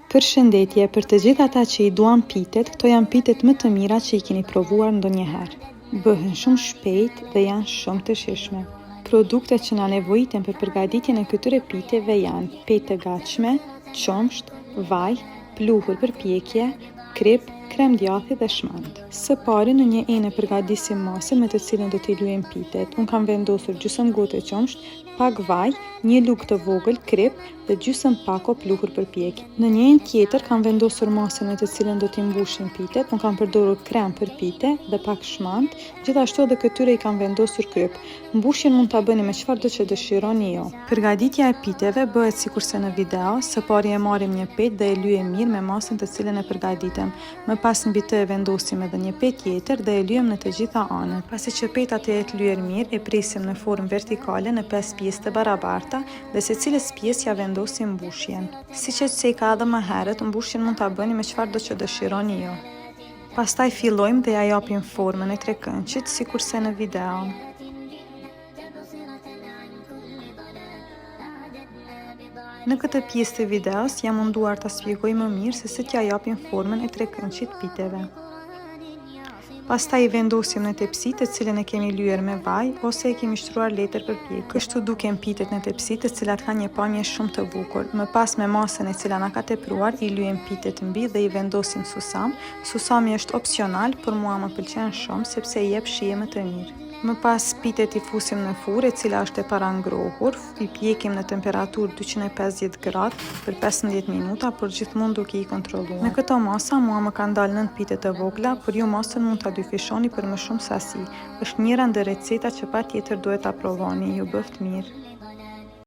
Përshëndetje, për të gjithë ata që i duan pitet, këto janë pitet më të mira që i keni provuar ndonjëherë. Bëhen shumë shpejt dhe janë shumë të shijshme. Produktet që na nevojiten për përgatitjen e këtyre piteve janë petë të gatshme, qumsht, vaj, pluhur për pjekje, krip, krem djathi dhe shmand. Së pari në një enë përgatisim masën me të cilën do t'i lyejmë pitet. Unë kam vendosur gjysmë gote qumsht, pak vaj, një lugë të vogël krip dhe gjysmë pako pluhur për pjekje. Në një enë tjetër kam vendosur masën me të cilën do t'i mbushim pitet. Unë kam përdorur krem për pite dhe pak shmand, gjithashtu edhe këtyre i kam vendosur kryp. Mbushjen mund ta bëni me çfarëdo që dëshironi ju. Përgatitja e piteve bëhet sikurse në video. Së pari e marrim një petë dhe e lyejmë mirë me masën të cilën e përgatitëm. Më pas mbi të e vendosim edhe një petë tjetër dhe e lyejmë në të gjitha anët. Pasi që petat e jetë lyer mirë, e presim në formë vertikale në 5 pjesë të barabarta dhe secilës pjesë ja vendosim mbushjen. Siç e theka edhe më herët, mbushjen mund ta bëni me çfarëdo që dëshironi ju. Pastaj fillojmë dhe ja japim formën e trekëndshit sikurse në video. Në këtë pjesë të videos jam munduar ta shpjegoj më mirë se si t'ja japim formën e trekëndshit piteve. Pastaj i vendosim në tepsi të cilën e kemi lyer me vaj ose e kemi shtruar letër për pjekje. Kështu duken pitet në tepsi të cilat kanë një pamje shumë të bukur. Më pas me masën e cila na ka tepruar i lyejm pitet mbi dhe i vendosim susam. Susami është opsional, por mua më pëlqen shumë sepse i jep shije më të mirë. Më pas pitet i fusim në furrë e cila është e parangrohur, i pjekim në temperaturë 250 gradë për 15 minuta, por gjithmonë duke i kontrolluar. Me këto masa mua më kanë dalë 9 pite të vogla, por ju masën mund ta dyfishoni për më shumë sasi. Është njëra ndër recetat që patjetër duhet ta provoni. Ju bëft mirë.